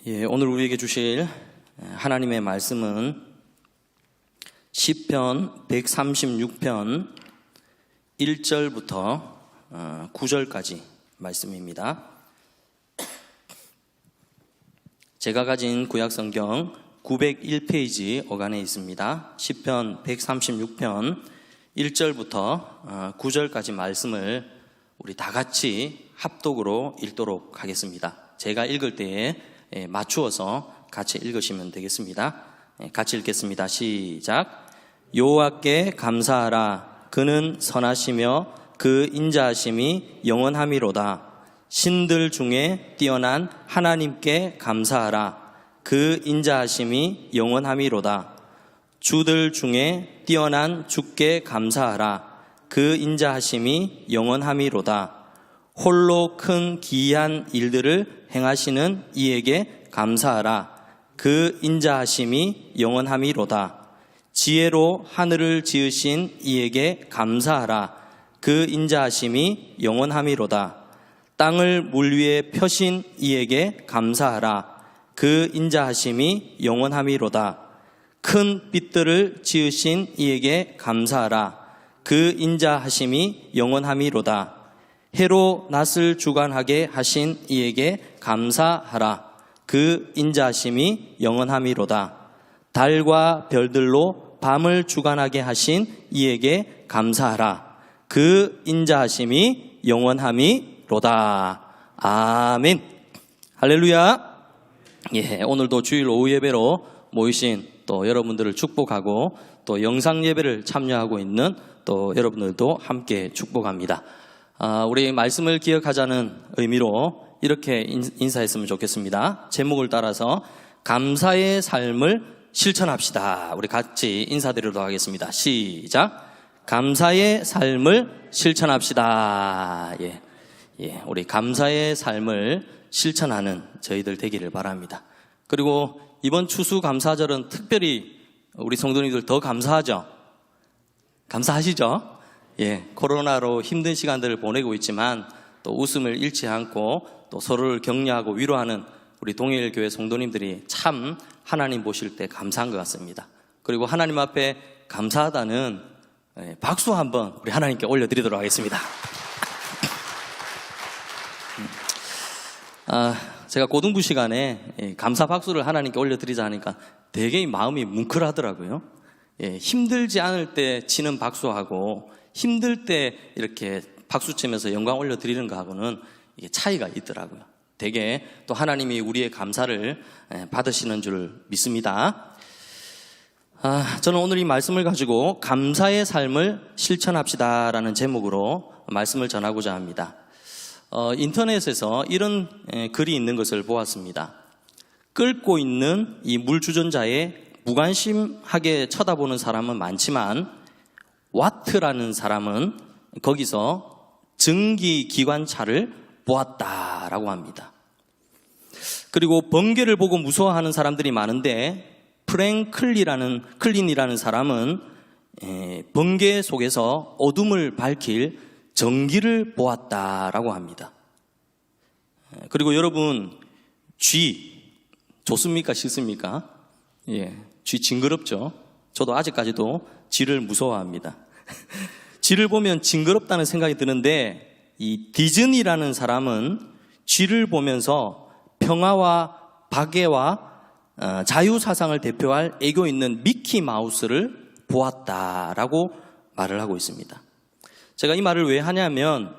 오늘 우리에게 주실 하나님의 말씀은 시편 136편 1절부터 9절까지 말씀입니다. 제가 가진 구약성경 901페이지 어간에 있습니다. 시편 136편 1절부터 9절까지 말씀을 우리 다 같이 합독으로 읽도록 하겠습니다. 제가 읽을 때에 맞추어서 같이 읽으시면 되겠습니다. 같이 읽겠습니다. 시작. 여호와께 감사하라. 그는 선하시며 그 인자하심이 영원함이로다. 신들 중에 뛰어난 하나님께 감사하라. 그 인자하심이 영원함이로다. 주들 중에 뛰어난 주께 감사하라. 그 인자하심이 영원함이로다. 홀로 큰 기이한 일들을 행하시는 이에게 감사하라. 그 인자하심이 영원함이로다. 지혜로 하늘을 지으신 이에게 감사하라. 그 인자하심이 영원함이로다. 땅을 물 위에 펴신 이에게 감사하라. 그 인자하심이 영원함이로다. 큰 빛들을 지으신 이에게 감사하라. 그 인자하심이 영원함이로다. 해로 낮을 주관하게 하신 이에게 감사하라. 그 인자하심이 영원함이로다. 달과 별들로 밤을 주관하게 하신 이에게 감사하라. 그 인자하심이 영원함이로다. 아멘. 할렐루야. 오늘도 주일 오후 예배로 모이신 또 여러분들을 축복하고 또 영상 예배를 참여하고 있는 또 여러분들도 함께 축복합니다. 우리 말씀을 기억하자는 의미로 이렇게 인사했으면 좋겠습니다. 제목을 따라서 감사의 삶을 실천합시다. 우리 같이 인사드리도록 하겠습니다. 시작. 감사의 삶을 실천합시다. 우리 감사의 삶을 실천하는 저희들 되기를 바랍니다. 그리고 이번 추수감사절은 특별히 우리 성도님들 더 감사하죠? 감사하시죠? 코로나로 힘든 시간들을 보내고 있지만 또 웃음을 잃지 않고 또 서로를 격려하고 위로하는 우리 동일교회 성도님들이 참 하나님 보실 때 감사한 것 같습니다. 그리고 하나님 앞에 감사하다는 박수 한번 우리 하나님께 올려드리도록 하겠습니다. 제가 고등부 시간에 감사 박수를 하나님께 올려드리자 하니까 되게 마음이 뭉클하더라고요. 힘들지 않을 때 치는 박수하고 힘들 때 이렇게 박수 치면서 영광 올려드리는 거하고는 이게 차이가 있더라고요. 되게 또 하나님이 우리의 감사를 받으시는 줄 믿습니다. 저는 오늘 이 말씀을 가지고 감사의 삶을 실천합시다라는 제목으로 말씀을 전하고자 합니다. 인터넷에서 이런 글이 있는 것을 보았습니다. 끓고 있는 이 물 주전자에 무관심하게 쳐다보는 사람은 많지만 와트라는 사람은 거기서 전기기관차를 보았다라고 합니다. 그리고 번개를 보고 무서워하는 사람들이 많은데 클린이라는 사람은 번개 속에서 어둠을 밝힐 전기를 보았다라고 합니다. 그리고 여러분, 쥐 좋습니까? 싫습니까? 쥐 징그럽죠? 저도 아직까지도 쥐를 무서워합니다. 쥐를 보면 징그럽다는 생각이 드는데 이 디즈니라는 사람은 쥐를 보면서 평화와 박애와 자유사상을 대표할 애교 있는 미키 마우스를 보았다라고 말을 하고 있습니다. 제가 이 말을 왜 하냐면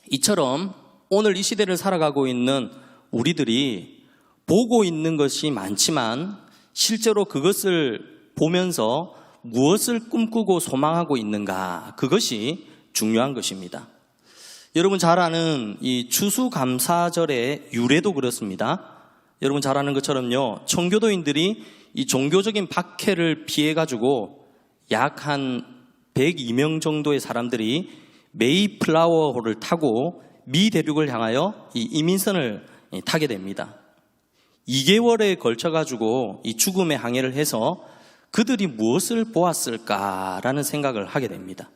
이처럼 오늘 이 시대를 살아가고 있는 우리들이 보고 있는 것이 많지만 실제로 그것을 보면서 무엇을 꿈꾸고 소망하고 있는가, 그것이 중요한 것입니다. 여러분 잘 아는 이 추수감사절의 유래도 그렇습니다. 여러분 잘 아는 것처럼요, 청교도인들이 이 종교적인 박해를 피해가지고 약 한 102명 정도의 사람들이 메이플라워호를 타고 미 대륙을 향하여 이 이민선을 타게 됩니다. 2개월에 걸쳐가지고 이 죽음의 항해를 해서 그들이 무엇을 보았을까라는 생각을 하게 됩니다.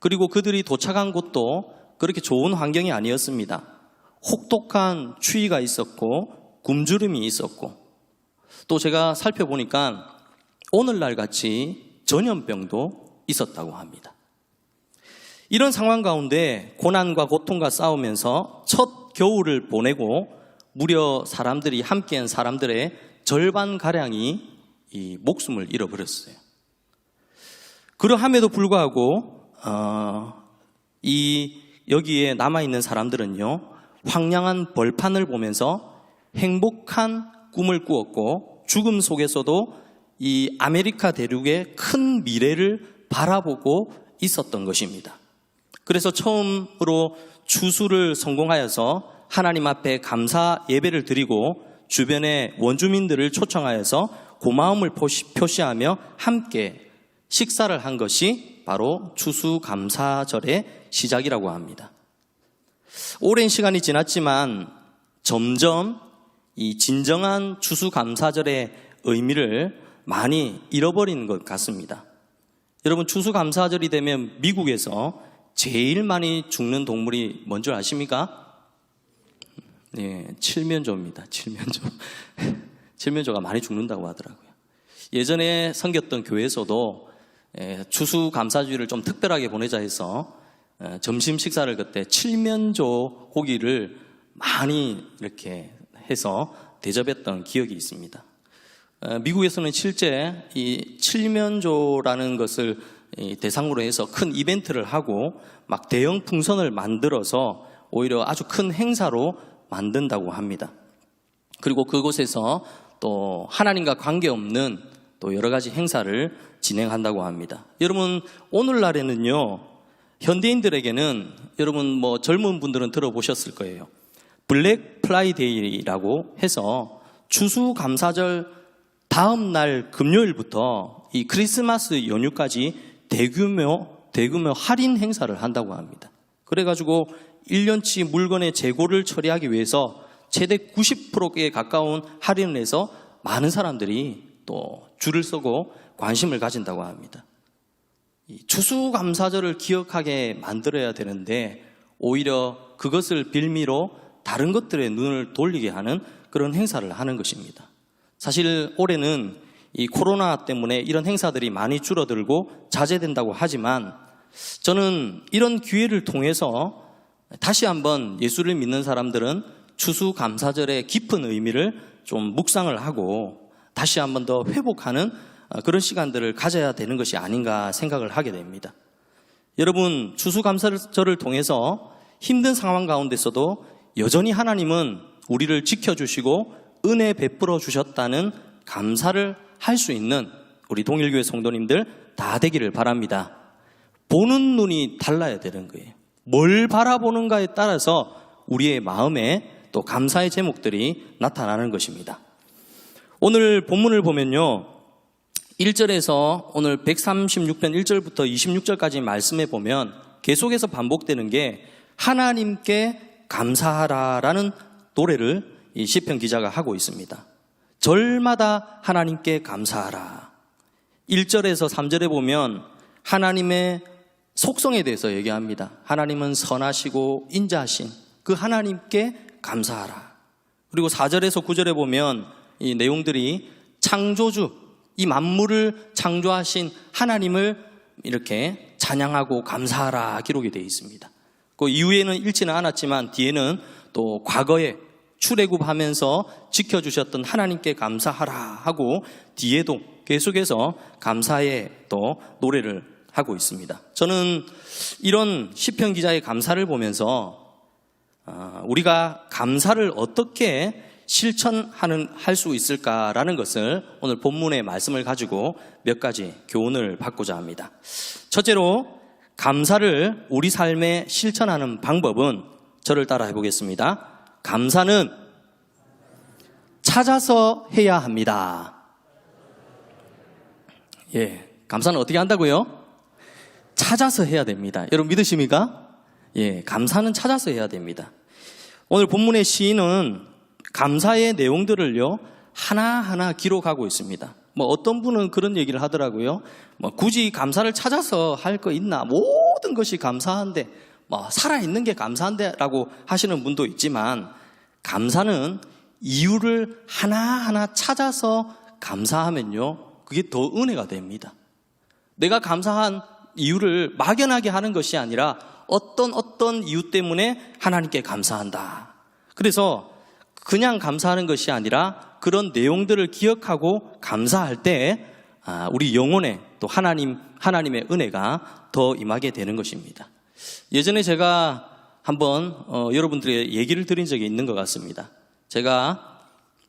그리고 그들이 도착한 곳도 그렇게 좋은 환경이 아니었습니다. 혹독한 추위가 있었고 굶주림이 있었고, 또 제가 살펴보니까 오늘날 같이 전염병도 있었다고 합니다. 이런 상황 가운데 고난과 고통과 싸우면서 첫 겨울을 보내고 무려 사람들이 함께한 사람들의 절반가량이 이 목숨을 잃어버렸어요. 그러함에도 불구하고 여기에 남아있는 사람들은요, 황량한 벌판을 보면서 행복한 꿈을 꾸었고, 죽음 속에서도 이 아메리카 대륙의 큰 미래를 바라보고 있었던 것입니다. 그래서 처음으로 추수를 성공하여서 하나님 앞에 감사 예배를 드리고 주변의 원주민들을 초청하여서 고마움을 표시하며 함께 식사를 한 것이 바로 추수감사절의 시작이라고 합니다. 오랜 시간이 지났지만 점점 이 진정한 추수감사절의 의미를 많이 잃어버린 것 같습니다. 여러분, 추수감사절이 되면 미국에서 제일 많이 죽는 동물이 뭔 줄 아십니까? 네, 칠면조입니다. 칠면조. 칠면조가 많이 죽는다고 하더라고요. 예전에 섬겼던 교회에서도 추수감사주일을 좀 특별하게 보내자 해서 점심 식사를 그때 칠면조 고기를 많이 이렇게 해서 대접했던 기억이 있습니다. 미국에서는 실제 이 칠면조라는 것을 대상으로 해서 큰 이벤트를 하고 막 대형 풍선을 만들어서 오히려 아주 큰 행사로 만든다고 합니다. 그리고 그곳에서 또 하나님과 관계없는 또 여러 가지 행사를 진행한다고 합니다. 여러분, 오늘날에는요, 현대인들에게는 여러분 뭐 젊은 분들은 들어보셨을 거예요. 블랙 프라이데이라고 해서 추수감사절 다음 날 금요일부터 이 크리스마스 연휴까지 대규모 할인 행사를 한다고 합니다. 그래가지고 1년치 물건의 재고를 처리하기 위해서 최대 90%에 가까운 할인을 해서 많은 사람들이 또 줄을 서고 관심을 가진다고 합니다. 이 추수감사절을 기억하게 만들어야 되는데 오히려 그것을 빌미로 다른 것들에 눈을 돌리게 하는 그런 행사를 하는 것입니다. 사실 올해는 이 코로나 때문에 이런 행사들이 많이 줄어들고 자제된다고 하지만 저는 이런 기회를 통해서 다시 한번 예수를 믿는 사람들은 추수감사절의 깊은 의미를 좀 묵상을 하고 다시 한번 더 회복하는 그런 시간들을 가져야 되는 것이 아닌가 생각을 하게 됩니다. 여러분, 추수감사절을 통해서 힘든 상황 가운데서도 여전히 하나님은 우리를 지켜주시고 은혜 베풀어 주셨다는 감사를 할 수 있는 우리 동일교회 성도님들 다 되기를 바랍니다. 보는 눈이 달라야 되는 거예요. 뭘 바라보는가에 따라서 우리의 마음에 또 감사의 제목들이 나타나는 것입니다. 오늘 본문을 보면요, 1절에서 오늘 136편 1절부터 26절까지 말씀해 보면 계속해서 반복되는 게 하나님께 감사하라라는 노래를 이 시편 기자가 하고 있습니다. 절마다 하나님께 감사하라. 1절에서 3절에 보면 하나님의 속성에 대해서 얘기합니다. 하나님은 선하시고 인자하신 그 하나님께 감사하라. 그리고 4절에서 9절에 보면 이 내용들이 창조주, 이 만물을 창조하신 하나님을 이렇게 찬양하고 감사하라 기록이 되어 있습니다. 그 이후에는 읽지는 않았지만 뒤에는 또 과거에 출애굽하면서 지켜주셨던 하나님께 감사하라 하고 뒤에도 계속해서 감사의 또 노래를 하고 있습니다. 저는 이런 시편 기자의 감사를 보면서 우리가 감사를 어떻게 할 수 있을까라는 것을 오늘 본문의 말씀을 가지고 몇 가지 교훈을 받고자 합니다. 첫째로, 감사를 우리 삶에 실천하는 방법은 저를 따라 해보겠습니다. 감사는 찾아서 해야 합니다. 예, 감사는 어떻게 한다고요? 찾아서 해야 됩니다. 여러분 믿으십니까? 예, 감사는 찾아서 해야 됩니다. 오늘 본문의 시인은 감사의 내용들을요, 하나하나 기록하고 있습니다. 뭐 어떤 분은 그런 얘기를 하더라고요. 뭐 굳이 감사를 찾아서 할 거 있나? 모든 것이 감사한데, 뭐 살아있는 게 감사한데 라고 하시는 분도 있지만, 감사는 이유를 하나하나 찾아서 감사하면요, 그게 더 은혜가 됩니다. 내가 감사한 이유를 막연하게 하는 것이 아니라 어떤 이유 때문에 하나님께 감사한다. 그래서 그냥 감사하는 것이 아니라 그런 내용들을 기억하고 감사할 때 우리 영혼에 또 하나님의 은혜가 더 임하게 되는 것입니다. 예전에 제가 한번 여러분들의 얘기를 드린 적이 있는 것 같습니다. 제가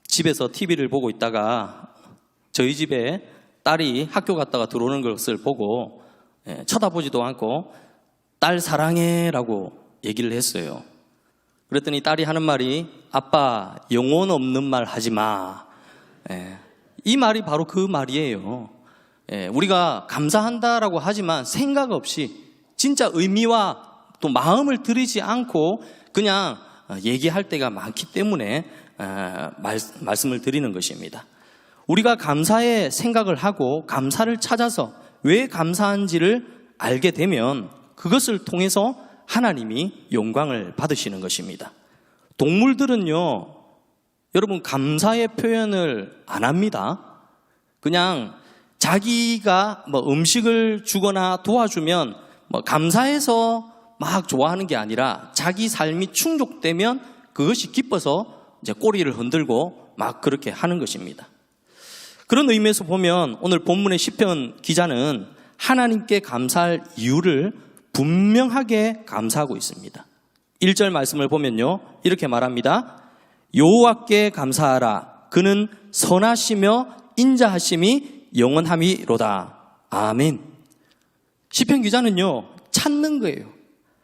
집에서 TV를 보고 있다가 저희 집에 딸이 학교 갔다가 들어오는 것을 보고 쳐다보지도 않고 딸 사랑해라고 얘기를 했어요. 그랬더니 딸이 하는 말이 아빠 영혼 없는 말 하지 마. 이 말이 바로 그 말이에요. 우리가 감사한다라고 하지만 생각 없이 진짜 의미와 또 마음을 들이지 않고 그냥 얘기할 때가 많기 때문에 말씀을 드리는 것입니다. 우리가 감사의 생각을 하고 감사를 찾아서 왜 감사한지를 알게 되면 그것을 통해서 하나님이 영광을 받으시는 것입니다. 동물들은요, 여러분 감사의 표현을 안 합니다. 그냥 자기가 음식을 주거나 도와주면 감사해서 막 좋아하는 게 아니라 자기 삶이 충족되면 그것이 기뻐서 이제 꼬리를 흔들고 막 그렇게 하는 것입니다. 그런 의미에서 보면 오늘 본문의 시편 기자는 하나님께 감사할 이유를 분명하게 감사하고 있습니다. 1절 말씀을 보면요, 이렇게 말합니다. 여호와께 감사하라. 그는 선하시며 인자하심이 영원함이로다. 아멘. 시편 기자는요, 찾는 거예요.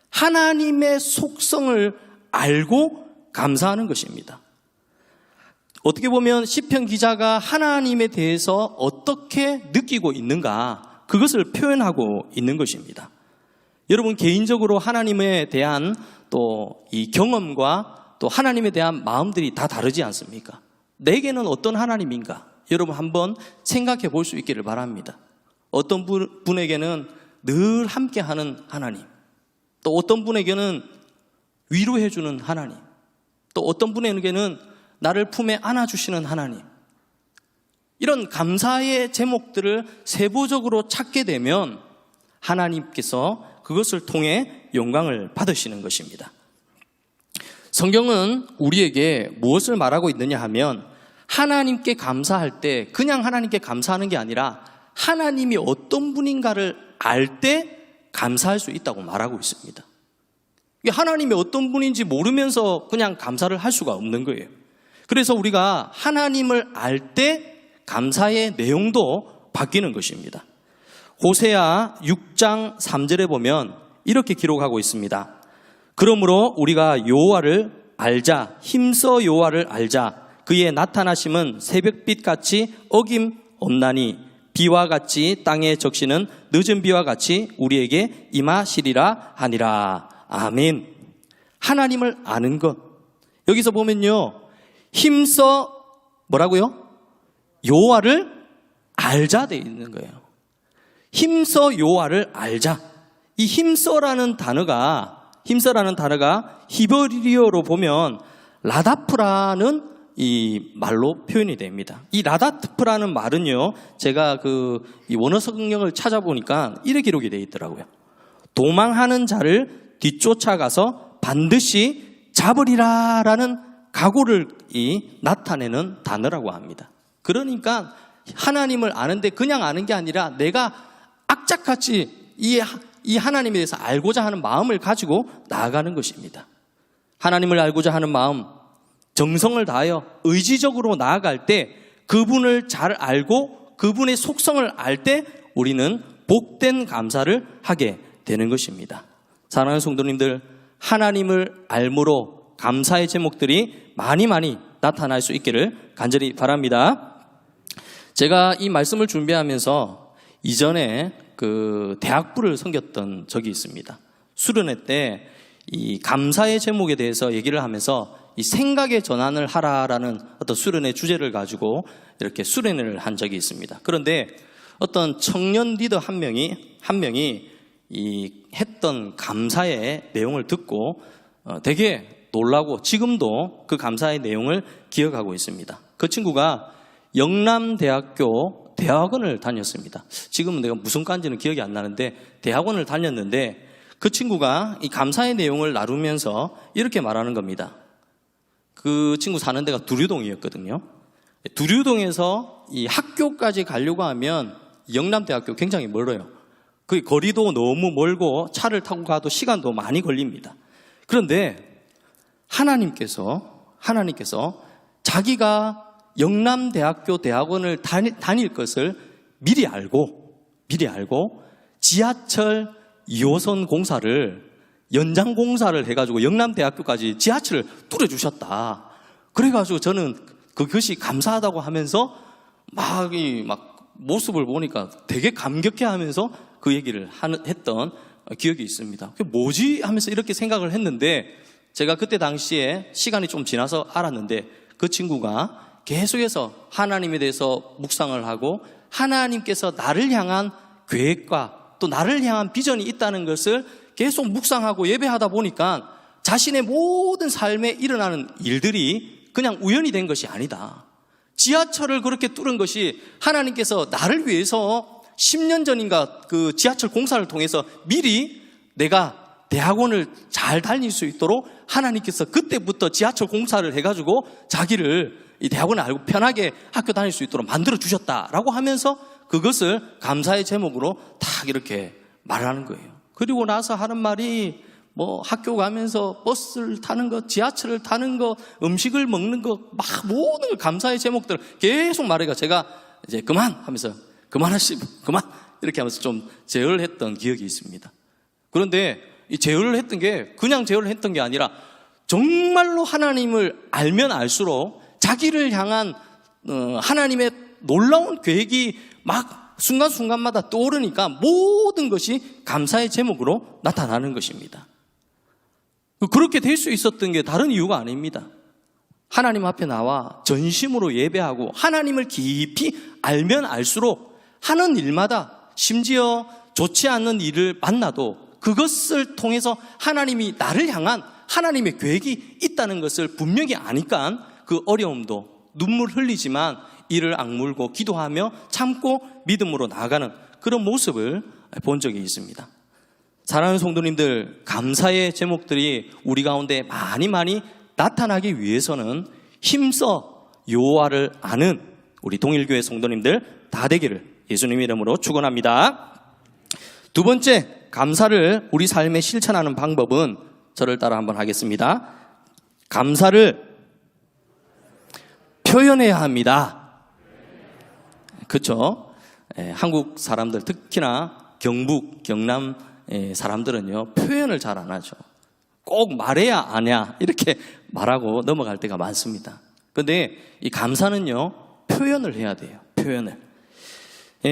하나님의 속성을 알고 감사하는 것입니다. 어떻게 보면 시편 기자가 하나님에 대해서 어떻게 느끼고 있는가, 그것을 표현하고 있는 것입니다. 여러분 개인적으로 하나님에 대한 또 이 경험과 또 하나님에 대한 마음들이 다 다르지 않습니까? 내게는 어떤 하나님인가? 여러분 한번 생각해 볼 수 있기를 바랍니다. 어떤 분에게는 늘 함께하는 하나님, 또 어떤 분에게는 위로해 주는 하나님, 또 어떤 분에게는 나를 품에 안아주시는 하나님, 이런 감사의 제목들을 세부적으로 찾게 되면 하나님께서 그것을 통해 영광을 받으시는 것입니다. 성경은 우리에게 무엇을 말하고 있느냐 하면 하나님께 감사할 때 그냥 하나님께 감사하는 게 아니라 하나님이 어떤 분인가를 알 때 감사할 수 있다고 말하고 있습니다. 하나님이 어떤 분인지 모르면서 그냥 감사를 할 수가 없는 거예요. 그래서 우리가 하나님을 알 때 감사의 내용도 바뀌는 것입니다. 호세아 6장 3절에 보면 이렇게 기록하고 있습니다. 그러므로 우리가 여호와를 알자, 힘써 여호와를 알자. 그의 나타나심은 새벽빛같이 어김없나니 비와 같이 땅에 적시는 늦은 비와 같이 우리에게 임하시리라 하니라. 아멘. 하나님을 아는 것. 여기서 보면요, 힘써 뭐라고요? 여호와를 알자 되어 있는 거예요. 힘써 여호와를 알자. 이 힘써라는 단어가 히브리어로 보면 라다프라는 이 말로 표현이 됩니다. 이 라다프라는 말은요, 제가 이 원어 성경을 찾아보니까 이렇게 기록이 되어 있더라고요. 도망하는 자를 뒤쫓아가서 반드시 잡으리라라는 각오를 나타내는 단어라고 합니다. 그러니까 하나님을 아는데 그냥 아는 게 아니라 내가 악착같이 이 하나님에 대해서 알고자 하는 마음을 가지고 나아가는 것입니다. 하나님을 알고자 하는 마음, 정성을 다하여 의지적으로 나아갈 때 그분을 잘 알고 그분의 속성을 알 때 우리는 복된 감사를 하게 되는 것입니다. 사랑하는 성도님들, 하나님을 알므로 감사의 제목들이 많이 나타날 수 있기를 간절히 바랍니다. 제가 이 말씀을 준비하면서 이전에 대학부를 섬겼던 적이 있습니다. 수련회 때 이 감사의 제목에 대해서 얘기를 하면서 이 생각의 전환을 하라라는 어떤 수련회 주제를 가지고 이렇게 수련회를 한 적이 있습니다. 그런데 어떤 청년 리더 한 명이 이 했던 감사의 내용을 듣고 되게 놀라고 지금도 그 감사의 내용을 기억하고 있습니다. 그 친구가 영남대학교 대학원을 다녔습니다. 지금은 내가 무슨 과인지는 기억이 안 나는데 대학원을 다녔는데 그 친구가 이 감사의 내용을 나누면서 이렇게 말하는 겁니다. 그 친구 사는 데가 두류동이었거든요. 두류동에서 이 학교까지 가려고 하면 영남대학교 굉장히 멀어요. 그 거리도 너무 멀고 차를 타고 가도 시간도 많이 걸립니다. 그런데 하나님께서 자기가 영남대학교 대학원을 다닐 것을 미리 알고 지하철 2호선 공사를 연장 공사를 해가지고 영남대학교까지 지하철을 뚫어주셨다. 그래가지고 저는 그것이 감사하다고 하면서 막 모습을 보니까 되게 감격해하면서 그 얘기를 했던 기억이 있습니다. 그게 뭐지 하면서 이렇게 생각을 했는데 제가 그때 당시에 시간이 좀 지나서 알았는데 그 친구가 계속해서 하나님에 대해서 묵상을 하고 하나님께서 나를 향한 계획과 또 나를 향한 비전이 있다는 것을 계속 묵상하고 예배하다 보니까 자신의 모든 삶에 일어나는 일들이 그냥 우연이 된 것이 아니다. 지하철을 그렇게 뚫은 것이 하나님께서 나를 위해서 10년 전인가 그 지하철 공사를 통해서 미리 내가 대학원을 잘 다닐 수 있도록 하나님께서 그때부터 지하철 공사를 해가지고 자기를 이 대학원을 알고 편하게 학교 다닐 수 있도록 만들어 주셨다라고 하면서 그것을 감사의 제목으로 딱 이렇게 말하는 거예요. 그리고 나서 하는 말이 뭐 학교 가면서 버스를 타는 것, 지하철을 타는 것, 음식을 먹는 것, 막 모든 걸 감사의 제목들을 계속 말해가 제가 이제 그만 이렇게 하면서 좀 제어를 했던 기억이 있습니다. 그런데 이 제어를 했던 게 그냥 제어를 했던 게 아니라 정말로 하나님을 알면 알수록 자기를 향한 하나님의 놀라운 계획이 막 순간순간마다 떠오르니까 모든 것이 감사의 제목으로 나타나는 것입니다. 그렇게 될 수 있었던 게 다른 이유가 아닙니다. 하나님 앞에 나와 전심으로 예배하고 하나님을 깊이 알면 알수록 하는 일마다 심지어 좋지 않는 일을 만나도 그것을 통해서 하나님이 나를 향한 하나님의 계획이 있다는 것을 분명히 아니까 그 어려움도 눈물 흘리지만 이를 악물고 기도하며 참고 믿음으로 나아가는 그런 모습을 본 적이 있습니다. 사랑하는 성도님들, 감사의 제목들이 우리 가운데 많이 나타나기 위해서는 힘써 여호와를 아는 우리 동일교회 성도님들 다 되기를 예수님 이름으로 축원합니다. 두 번째, 감사를 우리 삶에 실천하는 방법은 저를 따라 한번 하겠습니다. 감사를 표현해야 합니다. 그렇죠? 한국 사람들, 특히나 경북, 경남 사람들은요, 표현을 잘 안 하죠. 꼭 말해야 아냐 이렇게 말하고 넘어갈 때가 많습니다. 그런데 이 감사는요, 표현을 해야 돼요. 표현을.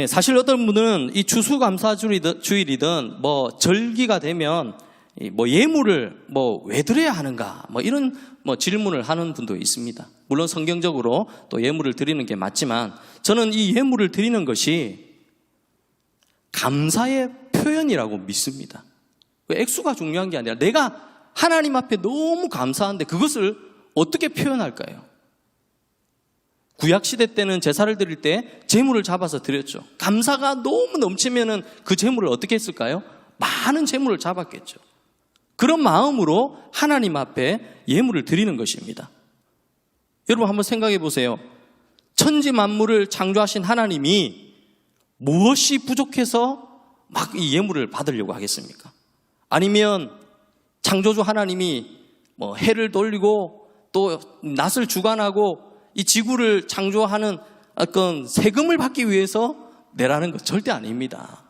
사실 어떤 분들은 이 추수감사주일이든 뭐 절기가 되면 뭐 예물을 뭐 왜 드려야 하는가 뭐 이런 뭐 질문을 하는 분도 있습니다. 물론 성경적으로 또 예물을 드리는 게 맞지만 저는 이 예물을 드리는 것이 감사의 표현이라고 믿습니다. 액수가 중요한 게 아니라 내가 하나님 앞에 너무 감사한데 그것을 어떻게 표현할까요? 구약시대 때는 제사를 드릴 때 제물을 잡아서 드렸죠. 감사가 너무 넘치면은 그 제물을 어떻게 했을까요? 많은 제물을 잡았겠죠. 그런 마음으로 하나님 앞에 예물을 드리는 것입니다. 여러분 한번 생각해 보세요. 천지 만물을 창조하신 하나님이 무엇이 부족해서 막 이 예물을 받으려고 하겠습니까? 아니면 창조주 하나님이 뭐 해를 돌리고 또 낫을 주관하고 이 지구를 창조하는 어떤 세금을 받기 위해서 내라는 것 절대 아닙니다.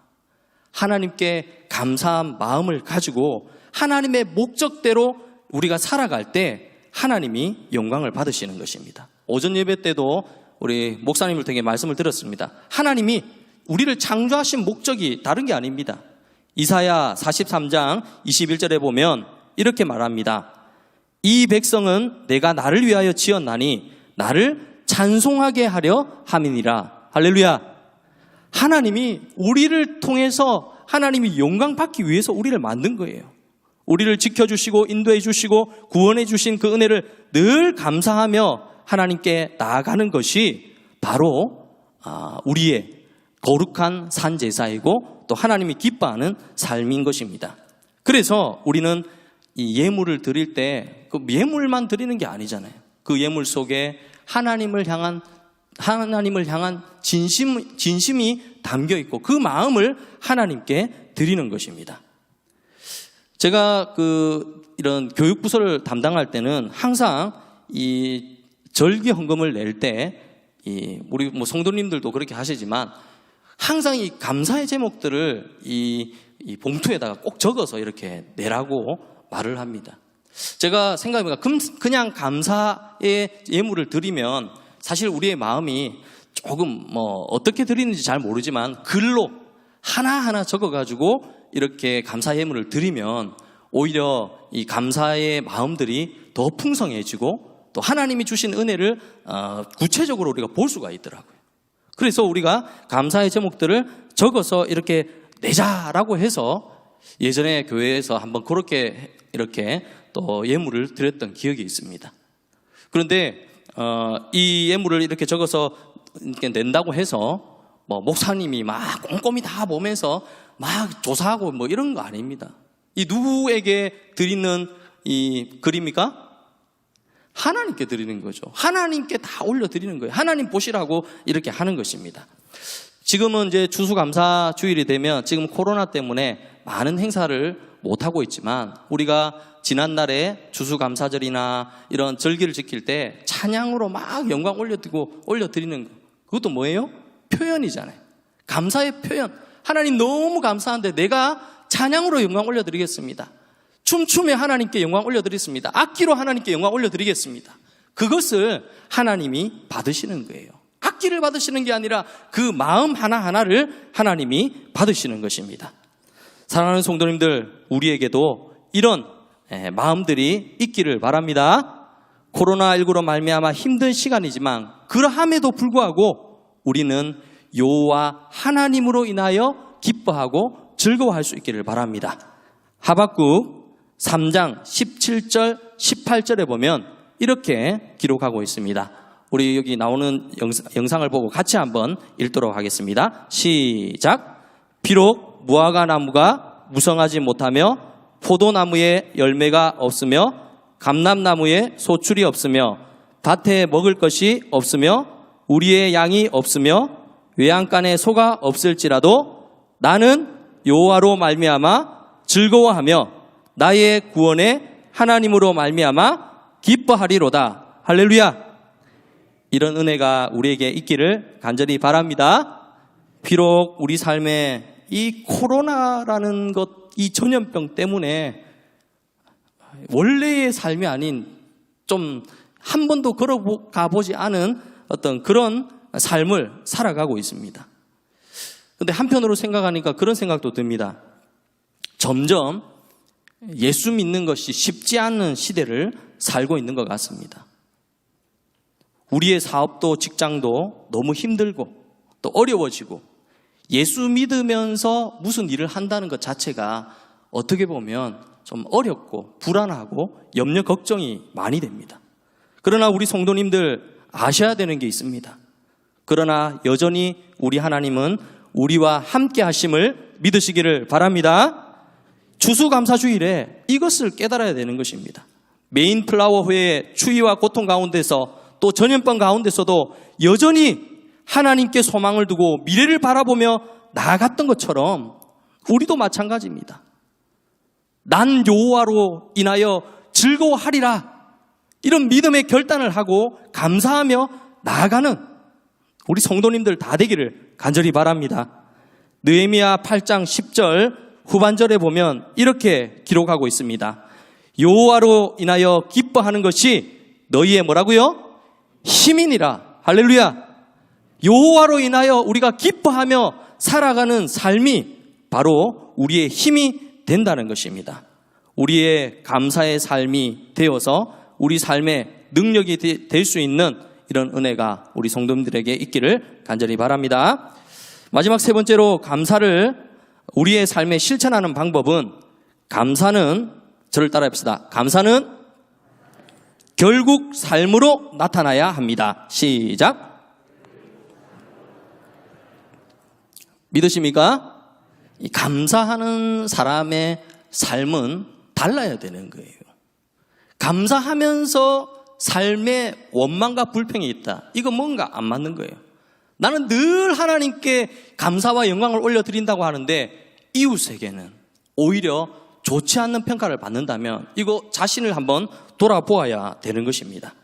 하나님께 감사한 마음을 가지고 하나님의 목적대로 우리가 살아갈 때 하나님이 영광을 받으시는 것입니다. 오전 예배 때도 우리 목사님을 통해 말씀을 드렸습니다. 하나님이 우리를 창조하신 목적이 다른 게 아닙니다. 이사야 43장 21절에 보면 이렇게 말합니다. 이 백성은 내가 나를 위하여 지었나니 나를 찬송하게 하려 함이니라. 할렐루야. 하나님이 우리를 통해서 하나님이 영광 받기 위해서 우리를 만든 거예요. 우리를 지켜주시고 인도해 주시고 구원해 주신 그 은혜를 늘 감사하며 하나님께 나아가는 것이 바로 우리의 거룩한 산제사이고 또 하나님이 기뻐하는 삶인 것입니다. 그래서 우리는 이 예물을 드릴 때 그 예물만 드리는 게 아니잖아요. 그 예물 속에 하나님을 향한 진심이 담겨 있고 그 마음을 하나님께 드리는 것입니다. 제가 이런 교육부서를 담당할 때는 항상 이 절기 헌금을 낼 때 우리 성도님들도 그렇게 하시지만 항상 이 감사의 제목들을 이 봉투에다가 꼭 적어서 이렇게 내라고 말을 합니다. 제가 생각해보니까 그냥 감사의 예물을 드리면 사실 우리의 마음이 조금 어떻게 드리는지 잘 모르지만 글로 하나하나 적어가지고 이렇게 감사 예물을 드리면 오히려 이 감사의 마음들이 더 풍성해지고 또 하나님이 주신 은혜를 구체적으로 우리가 볼 수가 있더라고요. 그래서 우리가 감사의 제목들을 적어서 이렇게 내자라고 해서 예전에 교회에서 한번 그렇게 이렇게 또 예물을 드렸던 기억이 있습니다. 그런데 이 예물을 이렇게 적어서 이렇게 낸다고 해서 목사님이 막 꼼꼼히 다 보면서 막 조사하고 이런 거 아닙니다. 이 누구에게 드리는 이 글입니까? 하나님께 드리는 거죠. 하나님께 다 올려드리는 거예요. 하나님 보시라고 이렇게 하는 것입니다. 지금은 이제 추수감사 주일이 되면 지금 코로나 때문에 많은 행사를 못하고 있지만 우리가 지난날에 추수감사절이나 이런 절기를 지킬 때 찬양으로 막 영광 올려드리는 거. 그것도 뭐예요? 표현이잖아요. 감사의 표현. 하나님 너무 감사한데 내가 찬양으로 영광 올려드리겠습니다. 춤추며 하나님께 영광 올려드리겠습니다. 악기로 하나님께 영광 올려드리겠습니다. 그것을 하나님이 받으시는 거예요. 악기를 받으시는 게 아니라 그 마음 하나하나를 하나님이 받으시는 것입니다. 사랑하는 성도님들, 우리에게도 이런 마음들이 있기를 바랍니다. 코로나19로 말미암아 힘든 시간이지만 그러함에도 불구하고 우리는 여호와 하나님으로 인하여 기뻐하고 즐거워할 수 있기를 바랍니다. 하박국 3장 17절 18절에 보면 이렇게 기록하고 있습니다. 우리 여기 나오는 영상을 보고 같이 한번 읽도록 하겠습니다. 시작. 비록 무화과 나무가 무성하지 못하며 포도나무에 열매가 없으며 감람나무에 소출이 없으며 밭에 먹을 것이 없으며 우리의 양이 없으며 외양간에 소가 없을지라도 나는 여호와로 말미암아 즐거워하며 나의 구원의 하나님으로 말미암아 기뻐하리로다. 할렐루야. 이런 은혜가 우리에게 있기를 간절히 바랍니다. 비록 우리 삶에 이 코로나라는 것, 이 전염병 때문에 원래의 삶이 아닌 좀 한 번도 걸어가 보지 않은 어떤 그런 삶을 살아가고 있습니다. 그런데 한편으로 생각하니까 그런 생각도 듭니다. 점점 예수 믿는 것이 쉽지 않은 시대를 살고 있는 것 같습니다. 우리의 사업도 직장도 너무 힘들고 또 어려워지고 예수 믿으면서 무슨 일을 한다는 것 자체가 어떻게 보면 좀 어렵고 불안하고 염려 걱정이 많이 됩니다. 그러나 우리 성도님들 아셔야 되는 게 있습니다. 그러나 여전히 우리 하나님은 우리와 함께 하심을 믿으시기를 바랍니다. 추수감사주일에 이것을 깨달아야 되는 것입니다. 메인플라워회의 추위와 고통 가운데서 또 전염병 가운데서도 여전히 하나님께 소망을 두고 미래를 바라보며 나아갔던 것처럼 우리도 마찬가지입니다. 난 여호와로 인하여 즐거워하리라. 이런 믿음의 결단을 하고 감사하며 나아가는 우리 성도님들 다 되기를 간절히 바랍니다. 느헤미야 8장 10절 후반절에 보면 이렇게 기록하고 있습니다. 여호와로 인하여 기뻐하는 것이 너희의 뭐라고요? 힘이니라. 할렐루야. 여호와로 인하여 우리가 기뻐하며 살아가는 삶이 바로 우리의 힘이 된다는 것입니다. 우리의 감사의 삶이 되어서 우리 삶의 능력이 될 수 있는 이런 은혜가 우리 성도님들에게 있기를 간절히 바랍니다. 마지막 세 번째로 감사를 우리의 삶에 실천하는 방법은 감사는 저를 따라합시다. 감사는 결국 삶으로 나타나야 합니다. 시작. 믿으십니까? 이 감사하는 사람의 삶은 달라야 되는 거예요. 감사하면서 삶에 원망과 불평이 있다. 이거 뭔가 안 맞는 거예요. 나는 늘 하나님께 감사와 영광을 올려드린다고 하는데 이웃에게는 오히려 좋지 않는 평가를 받는다면 이거 자신을 한번 돌아보아야 되는 것입니다.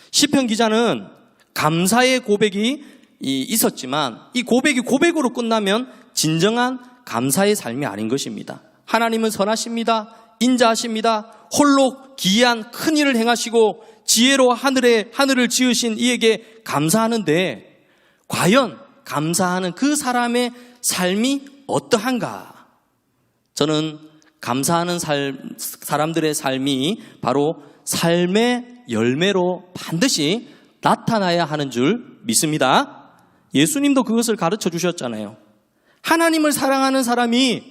시편 기자는 감사의 고백이 있었지만 이 고백이 고백으로 끝나면 진정한 감사의 삶이 아닌 것입니다. 하나님은 선하십니다. 인자하십니다. 홀로 기이한 큰 일을 행하시고 지혜로 하늘을 지으신 이에게 감사하는데 과연 감사하는 그 사람의 삶이 어떠한가? 저는 감사하는 사람들의 삶이 바로 삶의 열매로 반드시 나타나야 하는 줄 믿습니다. 예수님도 그것을 가르쳐 주셨잖아요. 하나님을 사랑하는 사람이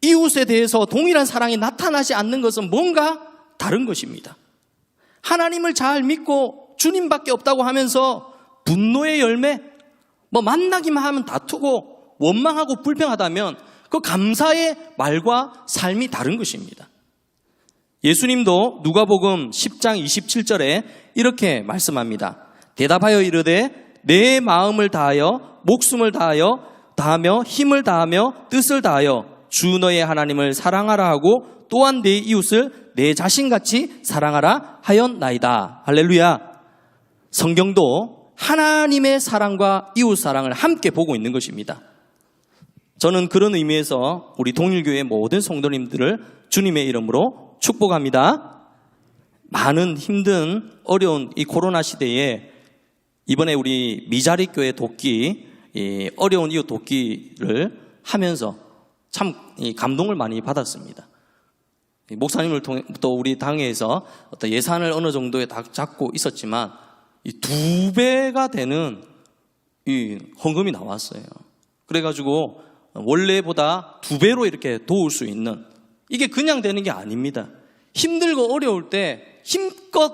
이웃에 대해서 동일한 사랑이 나타나지 않는 것은 뭔가 다른 것입니다. 하나님을 잘 믿고 주님밖에 없다고 하면서 분노의 열매, 만나기만 하면 다투고 원망하고 불평하다면 그 감사의 말과 삶이 다른 것입니다. 예수님도 누가복음 10장 27절에 이렇게 말씀합니다. 대답하여 이르되 내 마음을 다하여 목숨을 다하며 힘을 다하며 뜻을 다하여 주 너의 하나님을 사랑하라 하고 또한 내 이웃을 내 자신같이 사랑하라 하였나이다. 할렐루야. 성경도 하나님의 사랑과 이웃 사랑을 함께 보고 있는 것입니다. 저는 그런 의미에서 우리 동일교회 모든 성도님들을 주님의 이름으로 축복합니다. 많은 힘든 어려운 이 코로나 시대에 이번에 우리 미자리 교회 돕기, 어려운 이웃 돕기를 하면서 참 감동을 많이 받았습니다. 목사님을 통해 또 우리 당회에서 어떤 예산을 어느 정도에 다 잡고 있었지만 이 2배가 되는 이 헌금이 나왔어요. 그래가지고 원래보다 2배로 이렇게 도울 수 있는, 이게 그냥 되는 게 아닙니다. 힘들고 어려울 때 힘껏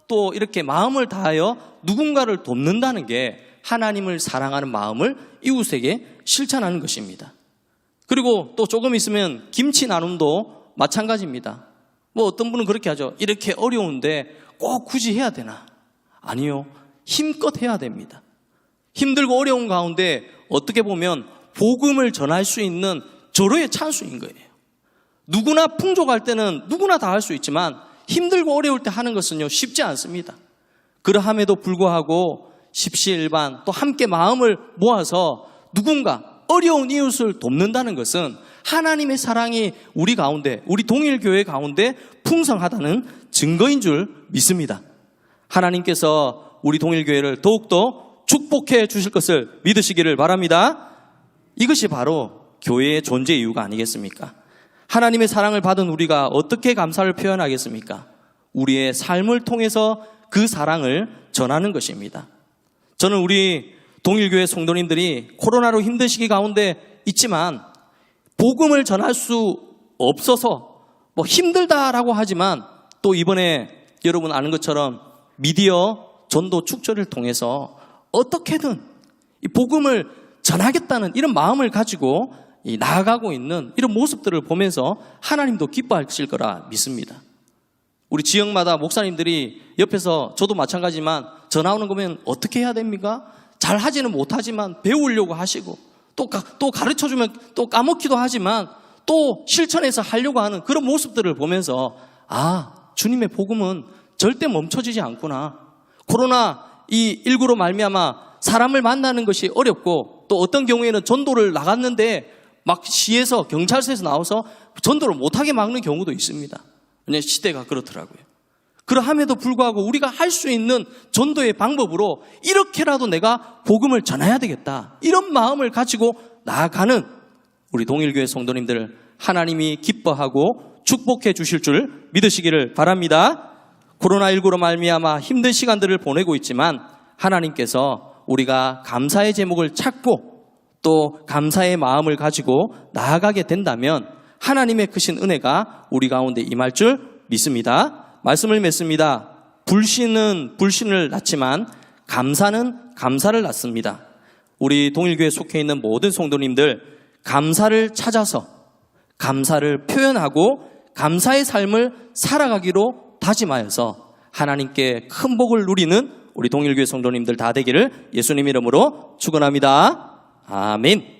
또 이렇게 마음을 다하여 누군가를 돕는다는 게 하나님을 사랑하는 마음을 이웃에게 실천하는 것입니다. 그리고 또 조금 있으면 김치 나눔도 마찬가지입니다. 어떤 분은 그렇게 하죠. 이렇게 어려운데 꼭 굳이 해야 되나? 아니요. 힘껏 해야 됩니다. 힘들고 어려운 가운데 어떻게 보면 복음을 전할 수 있는 절호의 찬스인 거예요. 누구나 풍족할 때는 누구나 다 할 수 있지만 힘들고 어려울 때 하는 것은요 쉽지 않습니다. 그러함에도 불구하고 십시일반 또 함께 마음을 모아서 누군가 어려운 이웃을 돕는다는 것은 하나님의 사랑이 우리 가운데, 우리 동일교회 가운데 풍성하다는 증거인 줄 믿습니다. 하나님께서 우리 동일교회를 더욱더 축복해 주실 것을 믿으시기를 바랍니다. 이것이 바로 교회의 존재 이유가 아니겠습니까? 하나님의 사랑을 받은 우리가 어떻게 감사를 표현하겠습니까? 우리의 삶을 통해서 그 사랑을 전하는 것입니다. 저는 우리 동일교회 성도님들이 코로나로 힘든 시기 가운데 있지만 복음을 전할 수 없어서 힘들다라고 하지만 또 이번에 여러분 아는 것처럼 미디어 전도 축제를 통해서 어떻게든 이 복음을 전하겠다는 이런 마음을 가지고 나아가고 있는 이런 모습들을 보면서 하나님도 기뻐하실 거라 믿습니다. 우리 지역마다 목사님들이 옆에서 저도 마찬가지지만 전화 오는 거 보면 어떻게 해야 됩니까? 잘 하지는 못하지만 배우려고 하시고 또 가르쳐주면 또 까먹기도 하지만 또 실천해서 하려고 하는 그런 모습들을 보면서 주님의 복음은 절대 멈춰지지 않구나. 코로나19로 말미암아 사람을 만나는 것이 어렵고 또 어떤 경우에는 전도를 나갔는데 막 시에서 경찰서에서 나와서 전도를 못하게 막는 경우도 있습니다. 왜냐하면 시대가 그렇더라고요. 그러함에도 불구하고 우리가 할 수 있는 전도의 방법으로 이렇게라도 내가 복음을 전해야 되겠다, 이런 마음을 가지고 나아가는 우리 동일교회 성도님들 하나님이 기뻐하고 축복해 주실 줄 믿으시기를 바랍니다. 코로나19로 말미암아 힘든 시간들을 보내고 있지만 하나님께서 우리가 감사의 제목을 찾고 또 감사의 마음을 가지고 나아가게 된다면 하나님의 크신 은혜가 우리 가운데 임할 줄 믿습니다. 말씀을 맺습니다. 불신은 불신을 낳지만 감사는 감사를 낳습니다. 우리 동일교회 속해 있는 모든 성도님들, 감사를 찾아서 감사를 표현하고 감사의 삶을 살아가기로 다짐하여서 하나님께 큰 복을 누리는 우리 동일교회 성도님들 다 되기를 예수님 이름으로 축원합니다. 아멘.